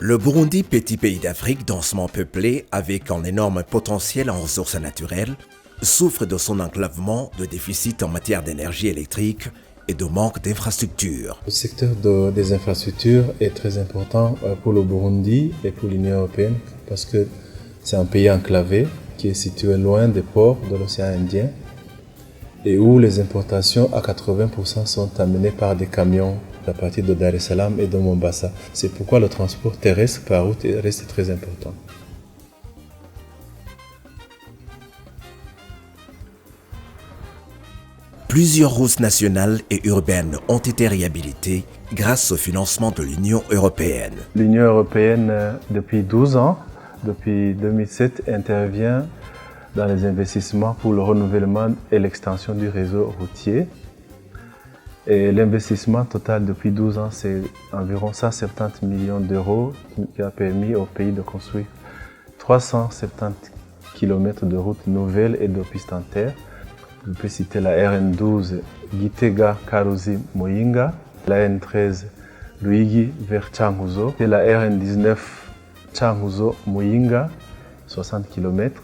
Le Burundi, petit pays d'Afrique densément peuplé avec un énorme potentiel en ressources naturelles, souffre de son enclavement, de déficit en matière d'énergie électrique et de manque d'infrastructures. Le secteur des infrastructures est très important pour le Burundi et pour l'Union européenne parce que c'est un pays enclavé qui est situé loin des ports de l'océan Indien et où les importations à 80% sont amenées par des camions à partir de Dar es Salaam et de Mombasa. C'est pourquoi le transport terrestre par route reste très important. Plusieurs routes nationales et urbaines ont été réhabilitées grâce au financement de l'Union européenne. L'Union européenne, depuis 12 ans, depuis 2007, intervient dans les investissements pour le renouvellement et l'extension du réseau routier. Et l'investissement total depuis 12 ans, c'est environ 170 millions d'euros qui a permis au pays de construire 370 km de routes nouvelles et de pistes en terre. Je peux citer la RN12 Gitega-Karuzi-Muyinga, la RN13 Luigi vers Cankuzo et la RN19 Cankuzo-Muyinga, 60 km.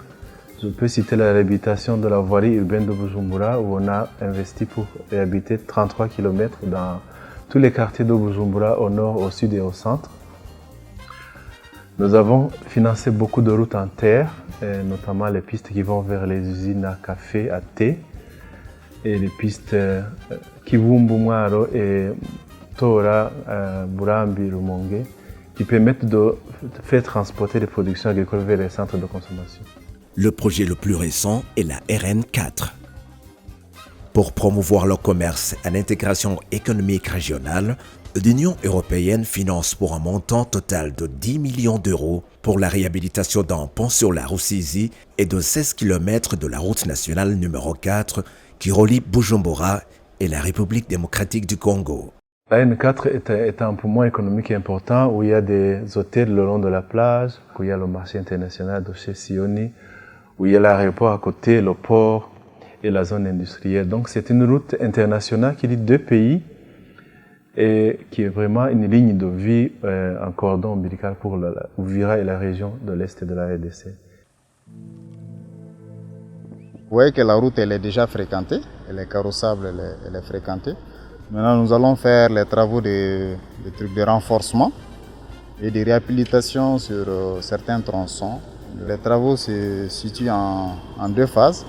Je peux citer la réhabilitation de la voirie urbaine de Bujumbura où on a investi pour réhabiliter 33 km dans tous les quartiers de Bujumbura au nord, au sud et au centre. Nous avons financé beaucoup de routes en terre, notamment les pistes qui vont vers les usines à café, à thé, et les pistes Kivumbu-Mwaro et Tora, Burambi, Rumonge, qui permettent de faire transporter les productions agricoles vers les centres de consommation. Le projet le plus récent est la RN4. Pour promouvoir le commerce et l'intégration économique régionale, l'Union européenne finance pour un montant total de 10 millions d'euros pour la réhabilitation d'un pont sur la Rusizi et de 16 km de la route nationale numéro 4 qui relie Bujumbura et la République démocratique du Congo. La RN4 est un poumon économique important où il y a des hôtels le long de la plage, où il y a le marché international de chez Sioni, où il y a l'aéroport à côté, le port et la zone industrielle. Donc c'est une route internationale qui lie deux pays et qui est vraiment une ligne de vie, un cordon ombilical pour Uvira et la région de l'Est de la RDC. Vous voyez que la route elle est déjà fréquentée, elle est carrossable, elle est fréquentée. Maintenant nous allons faire les travaux de renforcement et de réhabilitation sur certains tronçons. Les travaux se situent en deux phases.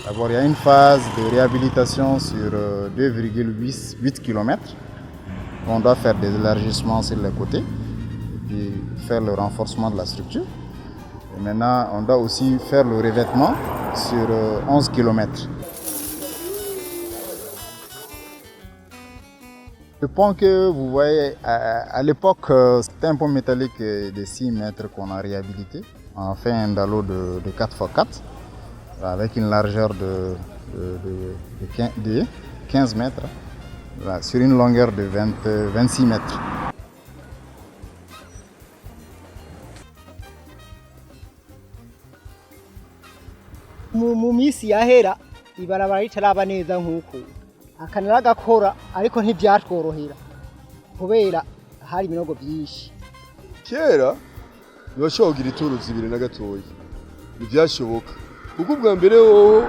D'abord, il y a une phase de réhabilitation sur 2,8 km. On doit faire des élargissements sur les côtés et puis faire le renforcement de la structure. Et maintenant, on doit aussi faire le revêtement sur 11 km. Le pont que vous voyez, à l'époque, c'était un pont métallique de 6 mètres qu'on a réhabilité. On a fait un dallo de 4x4 avec une largeur de 15 mètres sur une longueur de 26 mètres. Mu minsi yahera ibarabara ritaraba neza nk'uko akanara gakora ariko ntibyatworohera kubera hari ibinogo byinshi. Kera ntibashobora kugira ituro zibiri na gatoya ntibyashoboka kuko ubwa mbere wowe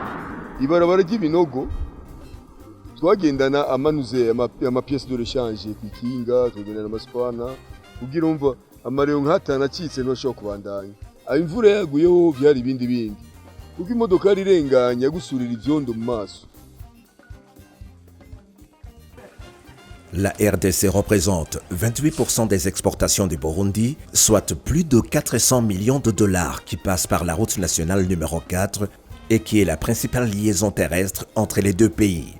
ibarabara ry'ibinogo twagendana amanuze amapiyesi de rechange ku ikinga tugendana amasipana kugira umva amarero nk'atanu acitse ntibashobora kubandanya aho imvura yaguyeho byari ibindi kuko imodoka yari irenganya gusurira ivyondo mu maso. La RDC représente 28% des exportations du Burundi, soit plus de 400 millions de dollars qui passent par la route nationale numéro 4 et qui est la principale liaison terrestre entre les deux pays.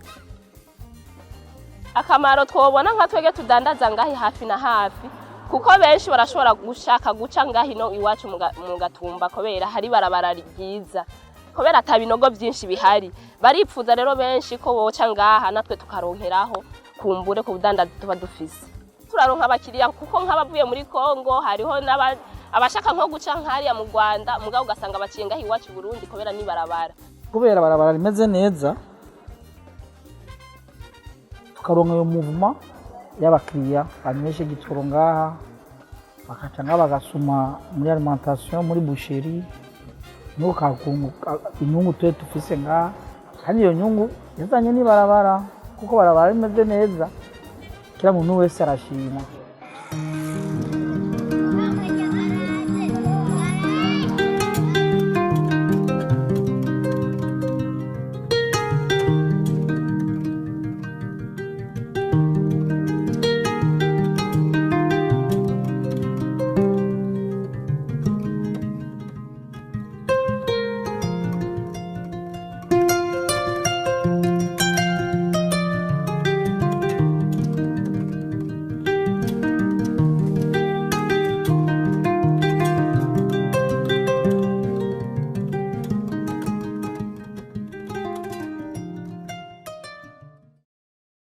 Akamaro twobona nka twege tudandaza ngahi hafi na hafi kuko benshi barashobora gushaka guca ngahi no iwacu mu Gatumba kubera hari barabara ryiza kubera atabinogo byinshi bihari baripfuza rero benshi ko boca ngaha natwe tukaronkeraho kumbure ku budandaza tuba dufise turaronka abakiriya kuko nk'abavuye muri Kongo hariho abashaka nko guca nk'ariya mu Rwanda mugabo ugasanga baciye ngahi iwacu Burundi kubera ni barabara rimeze neza tukaronka uyo movement y'abakiriya banyeshe gitoro ngaha bakaca nga bagasuma muri alimentation muri boucherie nuko kakunguka inyungu twe tufise nga kandi iyo nyungu yazanye n'ibarabara kuko barabara rimeze neza kila muntu wese arashima